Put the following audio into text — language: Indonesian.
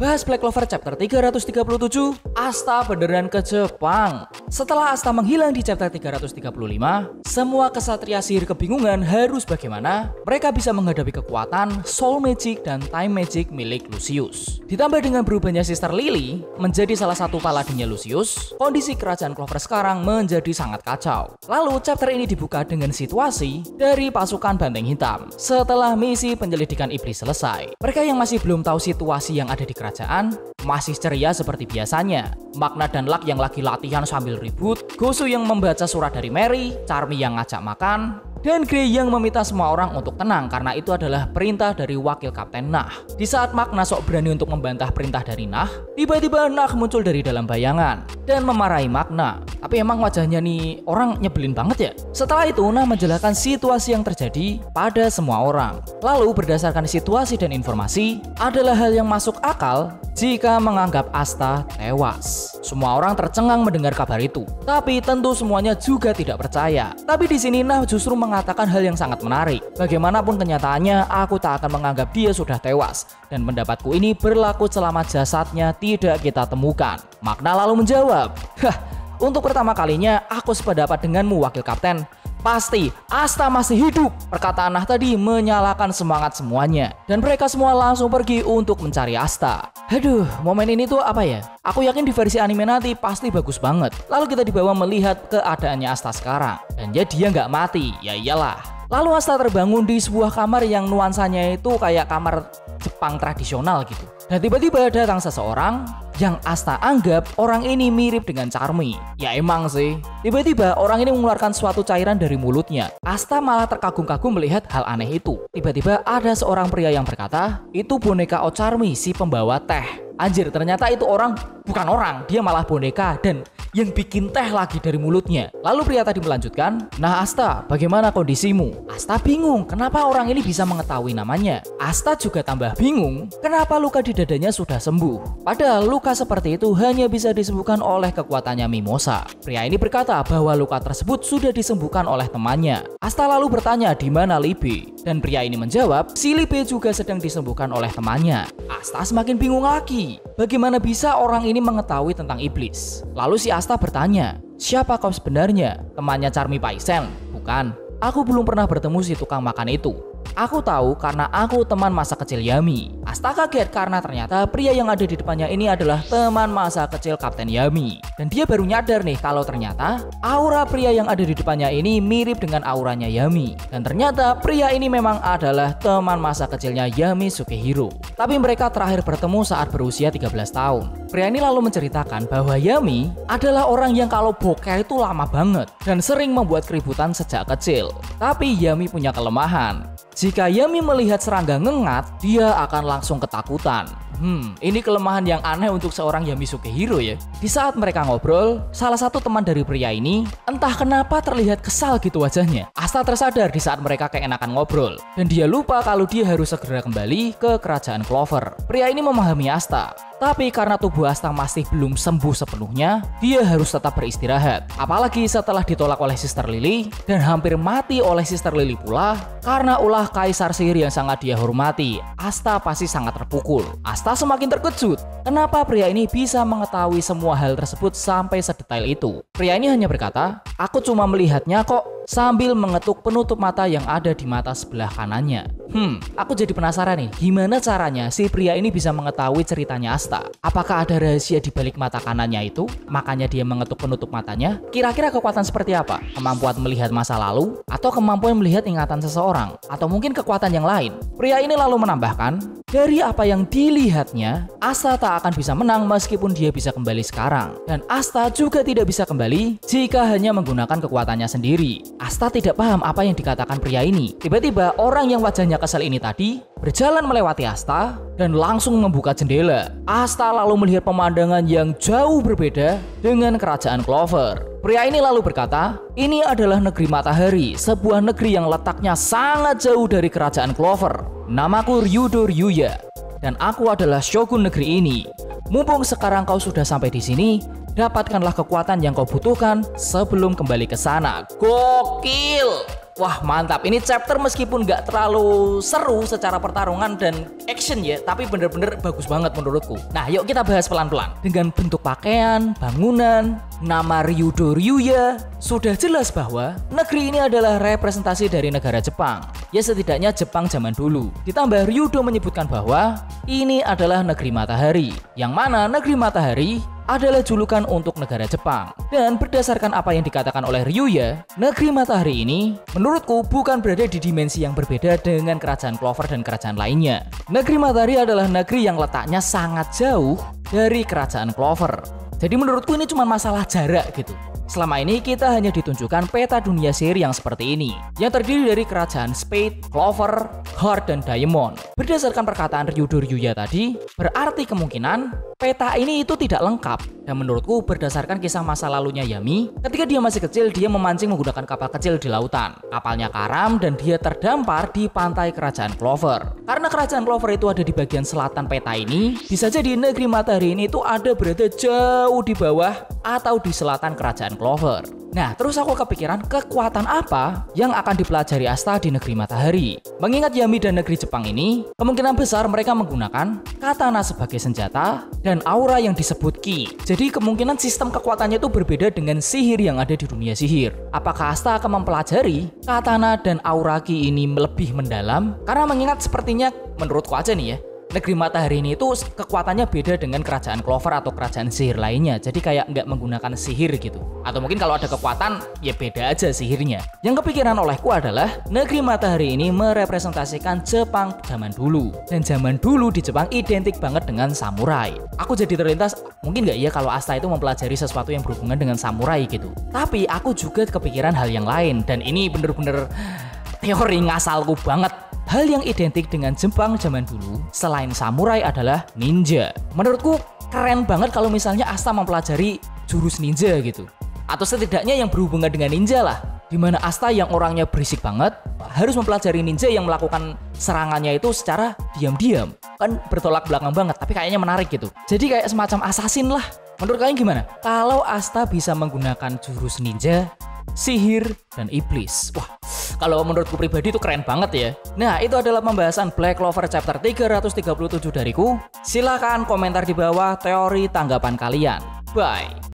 Bahas Black Clover chapter 337, Asta beneran ke Jepang. Setelah Asta menghilang di chapter 335, semua kesatria sihir kebingungan harus bagaimana mereka bisa menghadapi kekuatan Soul Magic dan Time Magic milik Lucius. Ditambah dengan berubahnya Sister Lily menjadi salah satu paladinnya Lucius, kondisi kerajaan Clover sekarang menjadi sangat kacau. Lalu chapter ini dibuka dengan situasi dari pasukan Banteng Hitam. Setelah misi penyelidikan iblis selesai, mereka yang masih belum tahu situasi yang ada di kerajaan masih ceria seperti biasanya. Magna dan Luck yang lagi latihan sambil ribut, Gosu yang membaca surat dari Mary, Charmy yang ngajak makan, dan Grey yang meminta semua orang untuk tenang karena itu adalah perintah dari wakil kapten Nah. Di saat Magna sok berani untuk membantah perintah dari Nah, tiba-tiba Nah muncul dari dalam bayangan dan memarahi Magna. Tapi emang wajahnya nih orang nyebelin banget ya. Setelah itu Nah menjelaskan situasi yang terjadi pada semua orang. Lalu berdasarkan situasi dan informasi, adalah hal yang masuk akal jika menganggap Asta tewas. Semua orang tercengang mendengar kabar itu. Tapi tentu semuanya juga tidak percaya. Tapi di sini Nah justru mengatakan hal yang sangat menarik. Bagaimanapun kenyataannya, aku tak akan menganggap dia sudah tewas. Dan pendapatku ini berlaku selama jasadnya tidak kita temukan. Magna lalu menjawab, untuk pertama kalinya aku sependapat denganmu wakil kapten. Pasti Asta masih hidup. Perkataan Nah tadi menyalakan semangat semuanya. Dan mereka semua langsung pergi untuk mencari Asta. Aduh, momen ini tuh apa ya? Aku yakin di versi anime nanti pasti bagus banget. Lalu kita dibawa melihat keadaannya Asta sekarang. Dan ya dia nggak mati, ya iyalah. Lalu Asta terbangun di sebuah kamar yang nuansanya itu kayak kamar Jepang tradisional gitu. Dan tiba-tiba datang seseorang yang Asta anggap orang ini mirip dengan Charmy. Ya emang sih. Tiba-tiba orang ini mengeluarkan suatu cairan dari mulutnya. Asta malah terkagum-kagum melihat hal aneh itu. Tiba-tiba ada seorang pria yang berkata, itu boneka Charmy si pembawa teh. Anjir, ternyata itu orang bukan orang, dia malah boneka dan yang bikin teh lagi dari mulutnya. Lalu pria tadi melanjutkan, nah Asta, bagaimana kondisimu? Asta bingung, kenapa orang ini bisa mengetahui namanya. Asta juga tambah bingung, kenapa luka di dadanya sudah sembuh. Padahal luka seperti itu hanya bisa disembuhkan oleh kekuatannya Mimosa. Pria ini berkata bahwa luka tersebut sudah disembuhkan oleh temannya. Asta lalu bertanya di mana Libe. Dan pria ini menjawab, si Libe juga sedang disembuhkan oleh temannya. Asta semakin bingung lagi. Bagaimana bisa orang ini mengetahui tentang iblis? Lalu si Asta bertanya, siapa kau sebenarnya? Temannya Charmy Paisen? Bukan. Aku belum pernah bertemu si tukang makan itu. Aku tahu karena aku teman masa kecil Yami. Asta kaget karena ternyata pria yang ada di depannya ini adalah teman masa kecil Kapten Yami. Dan dia baru nyadar nih kalau ternyata aura pria yang ada di depannya ini mirip dengan auranya Yami. Dan ternyata pria ini memang adalah teman masa kecilnya Yami Sukehiro. Tapi mereka terakhir bertemu saat berusia 13 tahun. Pria ini lalu menceritakan bahwa Yami adalah orang yang kalau bokeh itu lama banget dan sering membuat keributan sejak kecil. Tapi Yami punya kelemahan. Jika Yami melihat serangga ngengat, dia akan langsung ketakutan. Ini kelemahan yang aneh untuk seorang Yami Sukehiro ya. Di saat mereka ngobrol, salah satu teman dari pria ini entah kenapa terlihat kesal gitu wajahnya. Asta tersadar di saat mereka keenakan ngobrol. Dan dia lupa kalau dia harus segera kembali ke kerajaan Clover. Pria ini memahami Asta. Tapi karena tubuh Asta masih belum sembuh sepenuhnya, dia harus tetap beristirahat. Apalagi setelah ditolak oleh Sister Lily dan hampir mati oleh Sister Lily pula karena ulah kaisar sihir yang sangat dia hormati. Asta pasti sangat terpukul. Asta semakin terkejut. Kenapa pria ini bisa mengetahui semua hal tersebut sampai sedetail itu? Pria ini hanya berkata, aku cuma melihatnya kok, sambil mengetuk penutup mata yang ada di mata sebelah kanannya. Aku jadi penasaran nih, gimana caranya si pria ini bisa mengetahui ceritanya Asta? Apakah ada rahasia di balik mata kanannya itu? Makanya dia mengetuk penutup matanya? Kira-kira kekuatan seperti apa? Kemampuan melihat masa lalu? Atau kemampuan melihat ingatan seseorang? Atau mungkin kekuatan yang lain? Pria ini lalu menambahkan, dari apa yang dilihatnya, Asta tak akan bisa menang meskipun dia bisa kembali sekarang. Dan Asta juga tidak bisa kembali jika hanya menggunakan kekuatannya sendiri. Asta tidak paham apa yang dikatakan pria ini. Tiba-tiba orang yang wajahnya kesal ini tadi berjalan melewati Asta dan langsung membuka jendela. Asta lalu melihat pemandangan yang jauh berbeda dengan kerajaan Clover. Pria ini lalu berkata, ini adalah negeri matahari, sebuah negeri yang letaknya sangat jauh dari kerajaan Clover. Namaku Ryudo Ryuya dan aku adalah shogun negeri ini. Mumpung sekarang kau sudah sampai di sini, dapatkanlah kekuatan yang kau butuhkan sebelum kembali ke sana. Gokil! Wah mantap, ini chapter meskipun nggak terlalu seru secara pertarungan dan action ya, tapi bener-bener bagus banget menurutku. Nah yuk kita bahas pelan-pelan. Dengan bentuk pakaian, bangunan, nama Ryudo Ryuya, sudah jelas bahwa negeri ini adalah representasi dari negara Jepang. Ya setidaknya Jepang zaman dulu. Ditambah Ryudo menyebutkan bahwa ini adalah negeri matahari, yang mana negeri matahari adalah julukan untuk negara Jepang. Dan berdasarkan apa yang dikatakan oleh Ryuya, negeri matahari ini menurutku bukan berada di dimensi yang berbeda dengan kerajaan Clover dan kerajaan lainnya. Negeri matahari adalah negeri yang letaknya sangat jauh dari kerajaan Clover. Jadi menurutku ini cuma masalah jarak gitu. Selama ini kita hanya ditunjukkan peta dunia sihir yang seperti ini, yang terdiri dari kerajaan Spade, Clover, Heart, dan Diamond. Berdasarkan perkataan Ryudo Ryuya tadi, berarti kemungkinan peta ini itu tidak lengkap. Dan menurutku berdasarkan kisah masa lalunya Yami, ketika dia masih kecil dia memancing menggunakan kapal kecil di lautan. Kapalnya karam dan dia terdampar di pantai kerajaan Clover. Karena kerajaan Clover itu ada di bagian selatan peta ini, bisa jadi negeri matahari ini itu ada berada jauh di bawah atau di selatan kerajaan Clover. Nah, terus aku kepikiran kekuatan apa yang akan dipelajari Asta di negeri matahari. Mengingat Yami dan negeri Jepang ini, kemungkinan besar mereka menggunakan katana sebagai senjata dan aura yang disebut ki. Jadi kemungkinan sistem kekuatannya itu berbeda dengan sihir yang ada di dunia sihir. Apakah Asta akan mempelajari katana dan aura ki ini lebih mendalam? Karena mengingat sepertinya menurutku aja nih ya, negeri matahari ini itu kekuatannya beda dengan kerajaan Clover atau kerajaan sihir lainnya. Jadi kayak nggak menggunakan sihir gitu. Atau mungkin kalau ada kekuatan ya beda aja sihirnya. Yang kepikiran olehku adalah negeri matahari ini merepresentasikan Jepang zaman dulu. Dan zaman dulu di Jepang identik banget dengan samurai. Aku jadi terlintas mungkin nggak ya kalau Asta itu mempelajari sesuatu yang berhubungan dengan samurai gitu. Tapi aku juga kepikiran hal yang lain. Dan ini bener-bener teori ngasalku banget. Hal yang identik dengan Jepang zaman dulu selain samurai adalah ninja. Menurutku keren banget kalau misalnya Asta mempelajari jurus ninja gitu. Atau setidaknya yang berhubungan dengan ninja lah. Dimana Asta yang orangnya berisik banget harus mempelajari ninja yang melakukan serangannya itu secara diam-diam. Kan bertolak belakang banget tapi kayaknya menarik gitu. Jadi kayak semacam assassin lah. Menurut kalian gimana? Kalau Asta bisa menggunakan jurus ninja, sihir, dan iblis. Wah, kalau menurutku pribadi itu keren banget ya. Nah, itu adalah pembahasan Black Clover chapter 337 dariku. Silahkan komentar di bawah teori tanggapan kalian. Bye.